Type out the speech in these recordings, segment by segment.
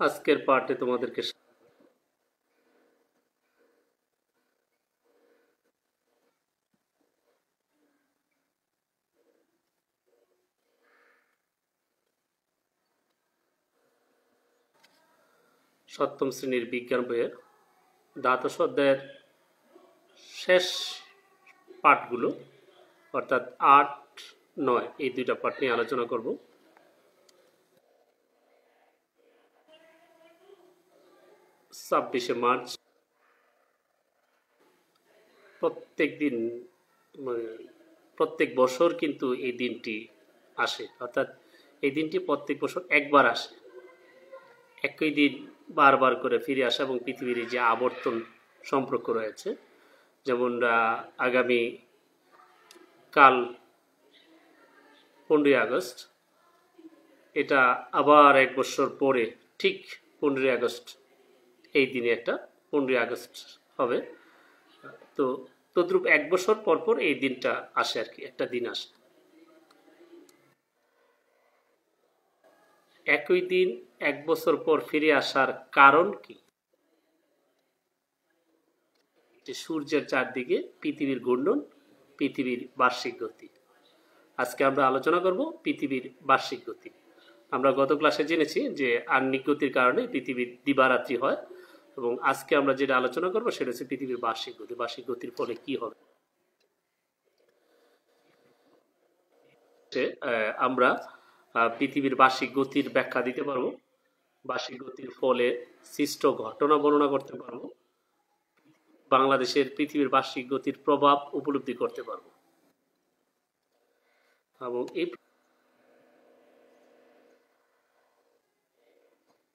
আজকের পার্টে তোমাদেরকে সপ্তম শ্রেণীর বিজ্ঞান বইয়ের দ্বাদশ অধ্যায়ের শেষ পাঠগুলো অর্থাৎ ৮, ৯ এই দুইটা পাঠ নিয়ে আলোচনা করব। ২৬শে মার্চ প্রত্যেক বছর কিন্তু এই দিনটি আসে, অর্থাৎ এই দিনটি প্রত্যেক বছর একবার আসে। একই দিন বারবার করে ফিরে আসে এবং পৃথিবীর যে আবর্তন সম্পর্ক রয়েছে, যেমন আগামী কাল 15ই আগস্ট, এটা আবার এক বছর পরে ঠিক 15ই আগস্ট এই দিনে একটা 15ই আগস্ট হবে। তো তদ্রূপ এক বছর পর পর এই দিনটা আসে আর কি, একটা দিন আসে। একই দিন এক বছর পর ফিরে আসার কারণ কি? সূর্যের চারদিকে পৃথিবীর ঘূর্ণন, পৃথিবীর বার্ষিক গতি। আজকে আমরা আলোচনা করব পৃথিবীর বার্ষিক গতি। আমরা গত ক্লাসে জেনেছি যে আহ্নিক গতির কারণে পৃথিবীর দিবারাত্রি হয়, এবং আজকে আমরা যেটা আলোচনা করব সেটা হচ্ছে পৃথিবীর বার্ষিক গতি। বার্ষিক গতির ফলে কি হবে আমরা পৃথিবীর বার্ষিক গতির ব্যাখ্যা দিতে পারবো, বার্ষিক গতির ফলে সৃষ্ট ঘটনা বর্ণনা করতে পারবো, বাংলাদেশের পৃথিবীর বার্ষিক গতির প্রভাব উপলব্ধি করতে পারবো। এবং এই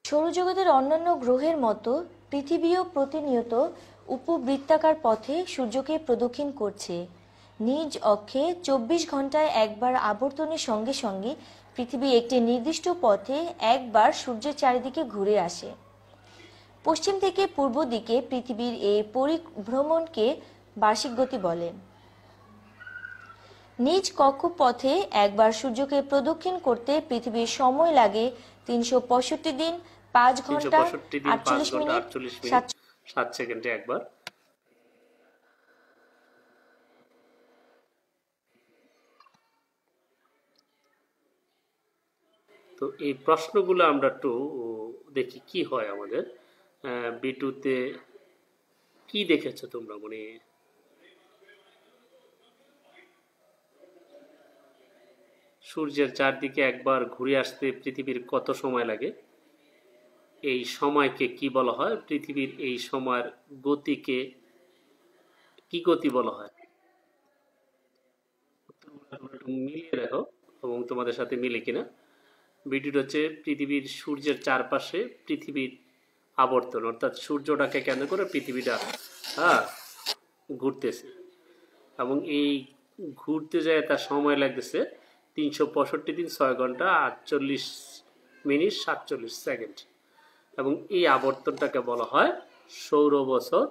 সৌরজগতের অন্যান্য গ্রহের মতো পৃথিবীও প্রতিনিয়ত উপবৃত্তাকার পথে সূর্যকে প্রদক্ষিণ করছে। নিজ অক্ষে 24 ঘন্টায় একবার আবর্তনের সঙ্গে সঙ্গে পৃথিবী একটি নির্দিষ্ট পথে একবার সূর্যের চারিদিকে ঘুরে আসে। পশ্চিম থেকে পূর্ব দিকে পৃথিবীর এই পরিভ্রমণকে বার্ষিক গতি বলে। নিজ কক্ষপথে একবার সূর্যকে প্রদক্ষিণ করতে পৃথিবীর সময় লাগে 365 দিন 5 ঘন্টা 48 মিনিট 7 সেকেন্ডে একবার। তো এই প্রশ্নগুলো আমরা একটু দেখি কি হয় আমাদের। বিটুতে কি দেখেছো তোমরা? মানে সূর্যের চারদিকে একবার ঘুরে আসতে পৃথিবীর কত সময় লাগে? এই সময়কে কি বলা হয়? পৃথিবীর এই সময়ের গতিকে কি গতি বলা হয়? মিলিয়ে দেখো এবং তোমাদের সাথে মিলে কিনা। ভিডিওটা হচ্ছে পৃথিবীর সূর্যের চারপাশে পৃথিবীর আবর্তন, অর্থাৎ সূর্যটাকে কেন্দ্র করে পৃথিবীটা ঘুরতেছে, এবং এই ঘুরতে যায় তার সময় লাগতেছে 365 দিন 6 ঘন্টা 48 মিনিট 47 সেকেন্ড, এবং এই আবর্তনটাকে বলা হয় সৌর বছর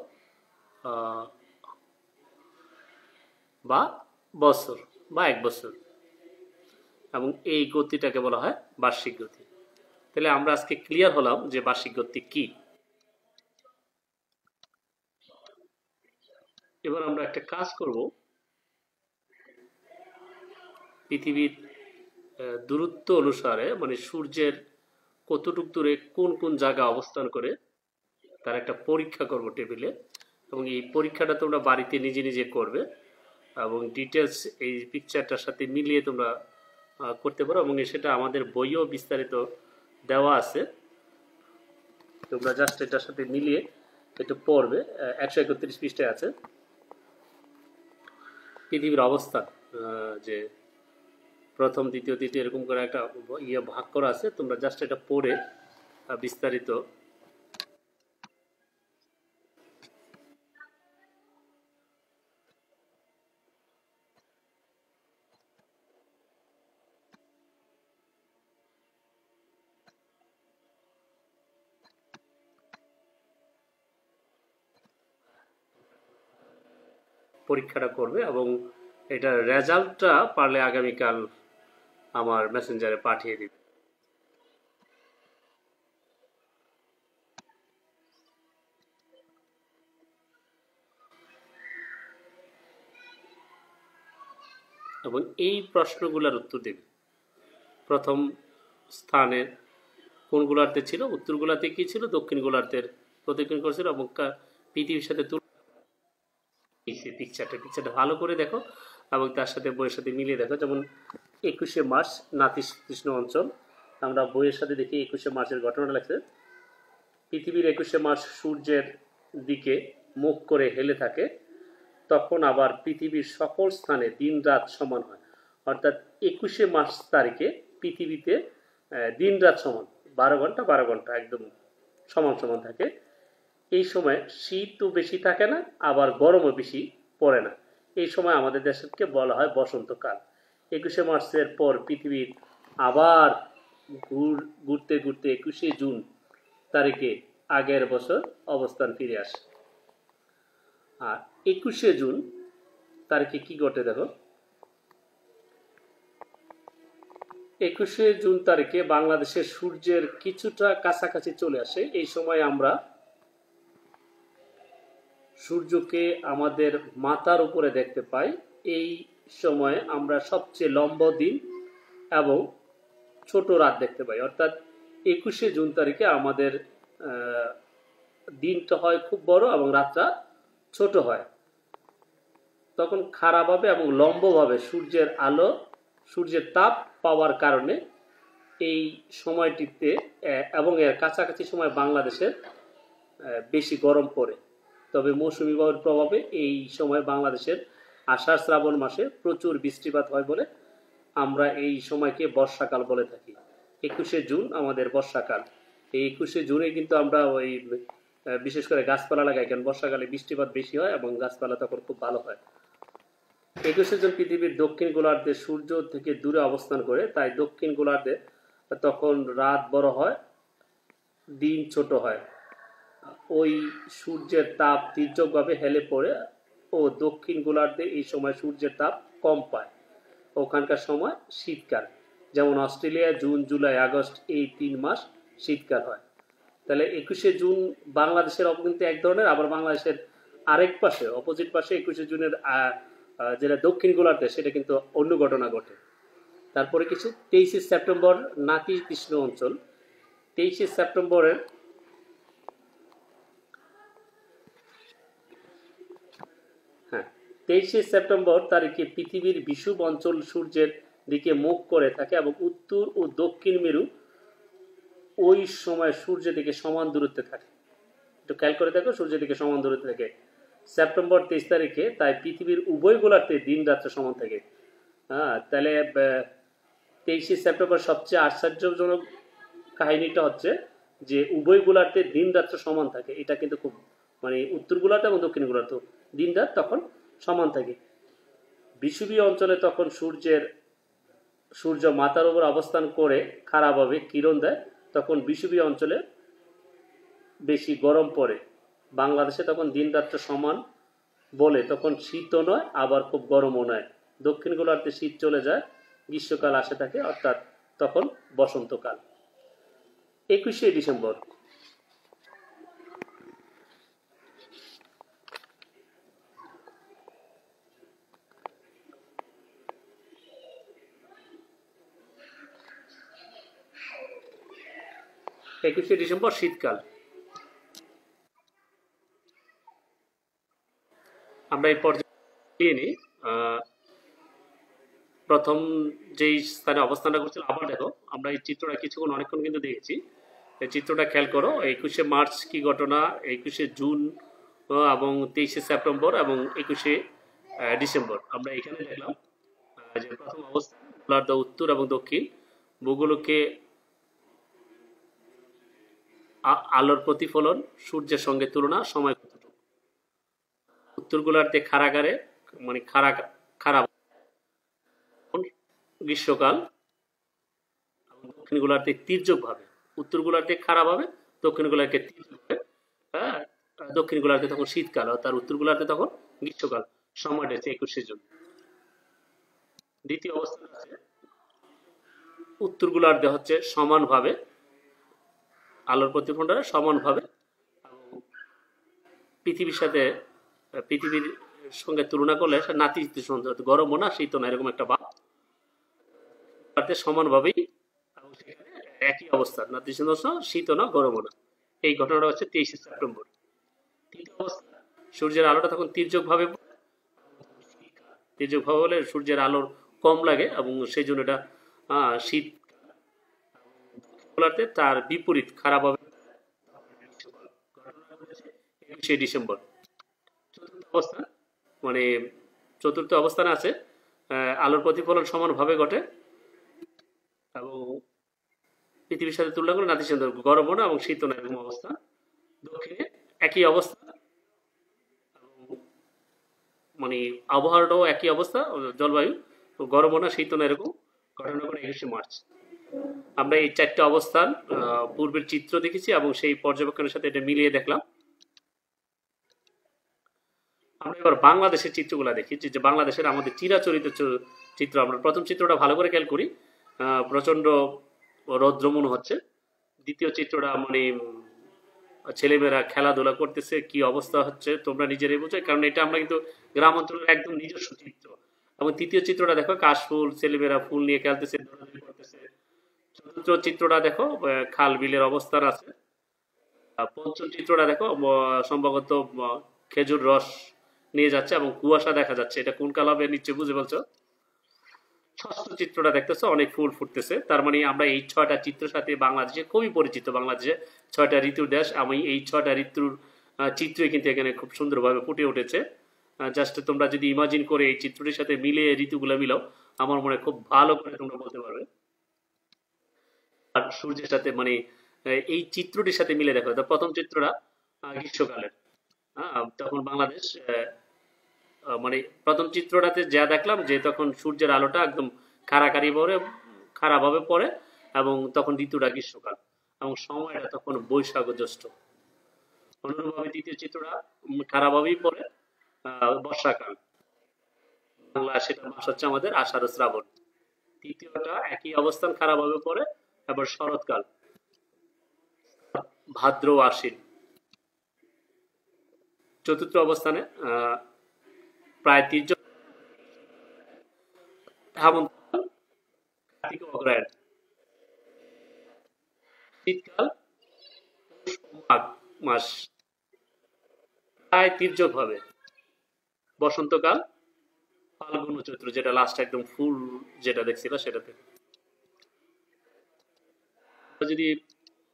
বা বছর বা এক বছর, এবং এই গতিটাকে বলা হয় বার্ষিক গতি। তাহলে আমরা আজকে ক্লিয়ার হলাম যে বার্ষিক গতি কি। এবার আমরা একটা কাজ করব, পৃথিবীর দূরত্ব অনুসারে, মানে সূর্যের কতটুক দূরে কোন কোন জায়গা অবস্থান করে তার একটা পরীক্ষা করব টেবিলে, এবং এই পরীক্ষাটা তোমরা বাড়িতে নিজে নিজে করবে এবং ডিটেলস এই পিকচারটার সাথে মিলিয়ে তোমরা করতে পারো, এবং সেটা আমাদের বইও বিস্তারিত দেওয়া আছে। তোমরা জাস্ট এটার সাথে মিলিয়ে একটু পড়বে। 131 পৃষ্ঠায় আছে পৃথিবীর অবস্থান, যে প্রথম দ্বিতীয় তৃতীয় এরকম করে একটা ভাগ করা আছে। তোমরা জাস্ট এটা পড়ে বিস্তারিত পরীক্ষাটা করবে, এবং এটার রেজাল্টটা পারলে আগামীকাল আমার মেসেঞ্জারে পাঠিয়ে দিবে। এবং এই প্রশ্নগুলোর উত্তর দেবে। প্রথম স্থানের কোন গোলার্ধে ছিল, উত্তর গোলার্ধে কি ছিল, দক্ষিণ গোলার্ধের প্রদক্ষিণ করেছিল এবং পৃথিবীর সাথে পিকচারটা ভালো করে দেখো এবং তার সাথে বইয়ের সাথে মিলিয়ে দেখো। যেমন 21শে মার্চ নাতিশীতোষ্ণ অঞ্চল, আমরা বইয়ের সাথে দেখি 21শে মার্চের ঘটনাটা লেখছে। পৃথিবীর 21শে মার্চ সূর্যের দিকে মুখ করে হেলে থাকে, তখন আবার পৃথিবীর সকল স্থানে দিন রাত সমান হয়। অর্থাৎ 21শে মার্চ তারিখে পৃথিবীতে দিন রাত সমান, 12 ঘন্টা একদম সমান সমান থাকে। এই সময় শীতও বেশি থাকে না, আবার গরমও বেশি পড়ে না। এই সময় আমাদের দেশকে বলা হয় বসন্তকাল। 21শে মার্চের পর পৃথিবীর আবার ঘুরতে ঘুরতে 21শে জুন তারিখে আগের বছর অবস্থান ফিরে আসে। আর 21শে জুন তারিখে কি ঘটে দেখো। 21শে জুন তারিখে বাংলাদেশের সূর্যের কিছুটা কাছাকাছি চলে আসে। এই সময় আমরা সূর্যকে আমাদের মাথার উপরে দেখতে পাই। এই সময় আমরা সবচেয়ে লম্বা দিন এবং ছোট রাত দেখতে পাই। অর্থাৎ 21শে জুন তারিখে আমাদের দিনটা হয় খুব বড় এবং রাতটা ছোট হয়। তখন খাড়াভাবে এবং লম্বভাবে সূর্যের আলো, সূর্যের তাপ পাওয়ার কারণে এই সময়টিতে এবং এর কাছাকাছি সময় বাংলাদেশের বেশি গরম পড়ে। তবে মৌসুমী বায়ুর প্রভাবে এই সময় বাংলাদেশের আষাঢ় শ্রাবণ মাসে প্রচুর বৃষ্টিপাত হয় বলে আমরা এই সময়কে বর্ষাকাল বলে থাকি। 21শে জুন আমাদের বর্ষাকাল। এই 21শে জুনে কিন্তু আমরা ওই বিশেষ করে গাছপালা লাগাই, কারণ বর্ষাকালে বৃষ্টিপাত বেশি হয় এবং গাছপালা তখন খুব ভালো হয়। 21শে জুন পৃথিবীর দক্ষিণ গোলার্ধে সূর্য থেকে দূরে অবস্থান করে, তাই দক্ষিণ গোলার্ধে তখন রাত বড় হয়, দিন ছোট হয়। ওই সূর্যের তাপ তীর্যকভাবে হেলে পড়ে ও দক্ষিণ গোলার্ধে এই সময় সূর্যের তাপ কম পায়। ওখানকার সময় শীতকাল। যেমন অস্ট্রেলিয়া জুন জুলাই আগস্ট এই 3 মাস শীতকাল হয়। তাহলে 21শে জুন বাংলাদেশের অবনতি এক ধরনের, আবার বাংলাদেশের আরেক পাশে অপোজিট পাশে 21শে জুনের যেটা দক্ষিণ গোলার্ধে সেটা কিন্তু অন্য ঘটনা ঘটে। তারপরে কিছু 23শে সেপ্টেম্বর নাতিশীতোষ্ণ অঞ্চল। 23শে সেপ্টেম্বরের 23শে সেপ্টেম্বর তারিখে পৃথিবীর বিষুব অঞ্চল সূর্যের দিকে মুখ করে থাকে এবং উত্তর ও দক্ষিণ মেরু ওই সময় সূর্যের দিকে সমান দূরত্বে থাকে। একটু খেয়াল করে দেখো, সূর্যের দিকে সমান দূরত্বে থাকে সেপ্টেম্বর 23 তারিখে, তাই পৃথিবীর উভয় গোলার্ধে দিন রাত্রে সমান থাকে। তাহলে 23শে সেপ্টেম্বর সবচেয়ে আশ্চর্যজনক কাহিনীটা হচ্ছে যে উভয় গোলার্ধে দিন রাত্রে সমান থাকে। এটা কিন্তু খুব মানে উত্তর গোলার্ধ এবং দক্ষিণ গোলার্ধ দিন রাত তখন সমান থাকে। বিষুবীয় অঞ্চলে তখন সূর্য মাথার উপর অবস্থান করে খাড়াভাবে কিরণ দেয়, তখন বিষুবীয় অঞ্চলে বেশি গরম পড়ে। বাংলাদেশে তখন দিন রাত্রে সমান বলে তখন শীতও নয় আবার খুব গরমও নয়। দক্ষিণ গোলার্ধে শীত চলে যায়, গ্রীষ্মকাল আসে থাকে, অর্থাৎ তখন বসন্তকাল। 21শে ডিসেম্বর শীতকাল। আমরা এই পর্যায়ে নিই। প্রথম যেই স্থানে অবস্থানটা করছিল, আবার দেখো আমরা এই চিত্রটা কিছুক্ষণ অনেকক্ষণ কিন্তু দেখেছি। এই চিত্রটা খেয়াল করো। 21শে মার্চ কি ঘটনা, 21শে জুন এবং 23শে সেপ্টেম্বর এবং 21শে ডিসেম্বর আমরা এখানে দেখলাম যে প্রথম অবস্থান গোলার্ধ উত্তর এবং দক্ষিণ ভূগোলকে আলোর প্রতিফলন, সূর্যের সঙ্গে তুলনা, সময় কতটুকু। উত্তর গোলার্ধে খাড়াগারে মানে খাড়া গ্রীষ্মকাল, দক্ষিণ গোলার্ধে তীর্যকভাবে, উত্তর গোলার্ধে খাড়াভাবে, দক্ষিণ গোলার্ধে তীর্যকভাবে। দক্ষিণ গোলার্ধে তখন শীতকাল, তার উত্তর গোলার্ধে তখন গ্রীষ্মকাল। সময়টা হচ্ছে 21শে জুন। দ্বিতীয় অবস্থান আছে উত্তর গোলার্ধে হচ্ছে সমানভাবে আলোর প্রতিফলনটা সমানভাবে পৃথিবীর সঙ্গে তুলনা করলে নাতিশীতোষ্ণ, গরমও না শীতও না, এরকম একটা ভাব পূর্বার্ধে সমানভাবেই এবং সেখানে একই অবস্থা, নাতিশীতোষ্ণ, শীতও না গরমও না। এই ঘটনাটা হচ্ছে 23 সেপ্টেম্বর। তৃতীয় অবস্থা, সূর্যের আলোটা তখন তির্যকভাবে তির্যকভাবে হলে সূর্যের আলোর কম লাগে এবং সেই জন্য এটা শীত। গোলার্ধে তার বিপরীত খারাপ হবে 21 ডিসেম্বর। চতুর্থ অবস্থান, মানে চতুর্থ অবস্থানে আছে আলোর প্রতিফলন সমানভাবে ঘটে এবং পৃথিবীর সাথে তুলনা করে নাতিশীতোষ্ণ, গরমও না এবং শীতও না এরকম অবস্থা। দক্ষিণে একই অবস্থা, মানে আবহাওয়াটাও একই অবস্থা, জলবায়ু গরমও না শীতও না এরকম ঘটনা করে 21 মার্চ। আমরা এই চারটে অবস্থান পূর্বের চিত্র দেখেছি এবং সেই পর্যবেক্ষণের সাথে এটা মিলিয়ে দেখলাম। আমরা এবার বাংলাদেশের চিত্রগুলা দেখি, যে বাংলাদেশের আমাদের চিরাচরিত চিত্র। আমরা প্রথম চিত্রটা ভালো করে খেয়াল করি, প্রচন্ড রৌদ্র মনে হচ্ছে। দ্বিতীয় চিত্রটা মানে ছেলেমেয়েরা খেলাধুলা করতেছে, কি অবস্থা হচ্ছে তোমরা নিজেরাই বুঝো, কারণ এটা আমরা কিন্তু গ্রাম অঞ্চলের একদম নিজস্ব চিত্র। এবং তৃতীয় চিত্রটা দেখো, কাশফুল, ছেলেমেয়েরা ফুল নিয়ে খেলতেছে, দৌড়াদৌড়ি করতেছে। চতুর্থ চিত্রটা দেখো, খাল বিলের অবস্থান আছে। পঞ্চম চিত্রটা দেখো, সম্ভবত খেজুর রস নিয়ে যাচ্ছে এবং কুয়াশা দেখা যাচ্ছে, এটা কোন কাল হবে নিশ্চয়ই বুঝে বলছো। ষষ্ঠ চিত্রটা দেখতেছো, অনেক ফুল ফুটতেছে। তার মানে আমরা এই 6টা চিত্রের সাথে বাংলাদেশে খুবই পরিচিত। বাংলাদেশে 6টা ঋতুর দেশ, আমি এই 6টা ঋতুর চিত্রই কিন্তু এখানে খুব সুন্দরভাবে ফুটে উঠেছে। জাস্ট তোমরা যদি ইমাজিন করে এই চিত্রটির সাথে মিলে ঋতুগুলো মিলাও, আমার মনে খুব ভালো করে তোমরা বলতে পারবে। আর সূর্যের সাথে মানে এই চিত্রটির সাথে মিলে দেখো, তো প্রথম চিত্রটা গ্রীষ্মকালের। তখন বাংলাদেশ মানে প্রথম চিত্রটাতে যা দেখলাম যে তখন সূর্যের আলোটা একদম খারাপভাবে পড়ে এবং তখন ঋতুটা গ্রীষ্মকাল এবং সময়টা তখন বৈশাখ ও জ্যৈষ্ঠ। অনুরূপভাবে দ্বিতীয় চিত্রটা খারাপভাবেই পড়ে বর্ষাকাল, বাংলা সেটা মাস হচ্ছে আমাদের আষাঢ় ও শ্রাবণ। তৃতীয়টা একই অবস্থান, খারাপভাবে পড়ে এবার শরৎকাল, ভাদ্র ও আশ্বিন। চতুর্থ অবস্থানে প্রায় হেমন্তকাল, কার্তিক ও অগ্রহায়ণ। শীতকাল পৌষ ও মাঘ মাস প্রায় তির্যক ভাবে। বসন্তকাল ফাল্গুন ও চৈত্র, যেটা লাস্ট একদম ফুল যেটা দেখছিল সেটাতে। যদি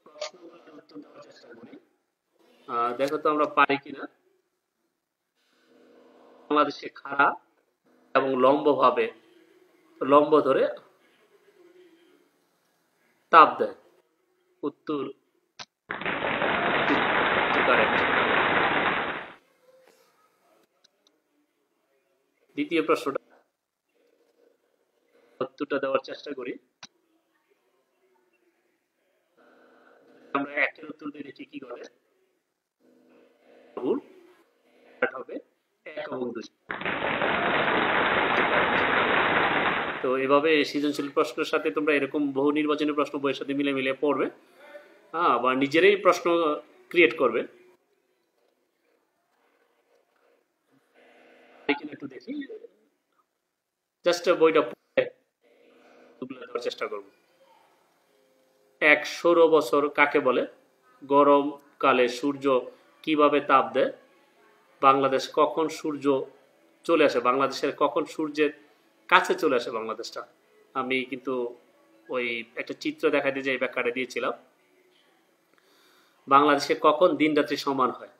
প্রশ্নগুলোর উত্তর দেওয়ার চেষ্টা করি, দেখো তো আমরা পারি কিনা। বাংলাদেশে খাড়া এবং লম্ব ধরে তাপ দেয়। উত্তর কারেক্ট। দ্বিতীয় প্রশ্নটা উত্তরটা দেওয়ার চেষ্টা করি। আমরা একের উত্তর দিয়ে দেখি কি করে। ভুল হবে 1 এবং 2। তো এভাবে সৃজনশীল প্রশ্নের সাথে তোমরা এরকম বহু নির্বাচনী প্রশ্ন বইয়ের সাথে মিলে মিলে পড়বে, বা নিজেরাই প্রশ্ন ক্রিয়েট করবে। একটু দেখি, জাস্ট বইটা দেওয়ার চেষ্টা করব। 1 সৌর বছর কাকে বলে? গরমকালে সূর্য কিভাবে তাপ দেয়? বাংলাদেশ কখন সূর্য চলে আসে? বাংলাদেশের কখন সূর্যের কাছে চলে আসে বাংলাদেশটা? আমি কিন্তু ওই একটা চিত্র দেখাতে যে ব্যাখ্যাটা দিয়েছিলাম। বাংলাদেশে কখন দিন রাত্রি সমান হয়?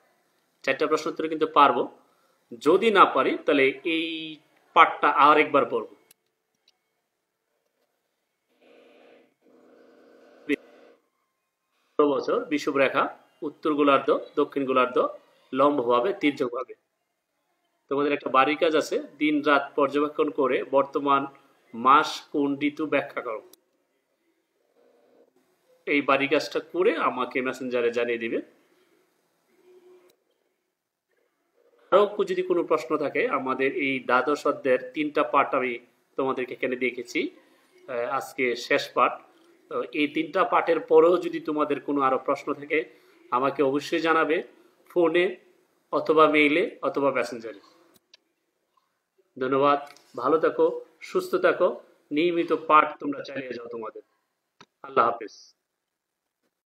4টা প্রশ্ন উত্তর কিন্তু পারবো। যদি না পারি তাহলে এই পাঠটা আরেকবার পড়বো। বছর বিষুবরেখা উত্তর গোলার্ধ, দক্ষিণ গোলার্ধ, লম্বভাবে তির্যকভাবে। তোমাদের একটা বাড়ির কাজ আছে, দিন রাত পর্যবেক্ষণ করে বর্তমান মাস কোন ঋতু ব্যাখ্যা করো। এই বাড়ির কাজটা করে আমাকে মেসেঞ্জারে জানিয়ে দিবে। আরো যদি কোনো প্রশ্ন থাকে, আমাদের এই দ্বাদশ অধ্যায়ের 3টা পাঠ আমি তোমাদেরকে এখানে দেখেছি, আজকে শেষ পাঠ। এই 3টা পাঠের পরেও যদি তোমাদের কোনো আরো প্রশ্ন থাকে আমাকে অবশ্যই জানাবে, ফোনে অথবা মেইলে অথবা মেসেঞ্জারে। ধন্যবাদ, ভালো থাকো, সুস্থ থাকো, নিয়মিত পাঠ তোমরা চালিয়ে যাও তোমাদের। আল্লাহ হাফেজ।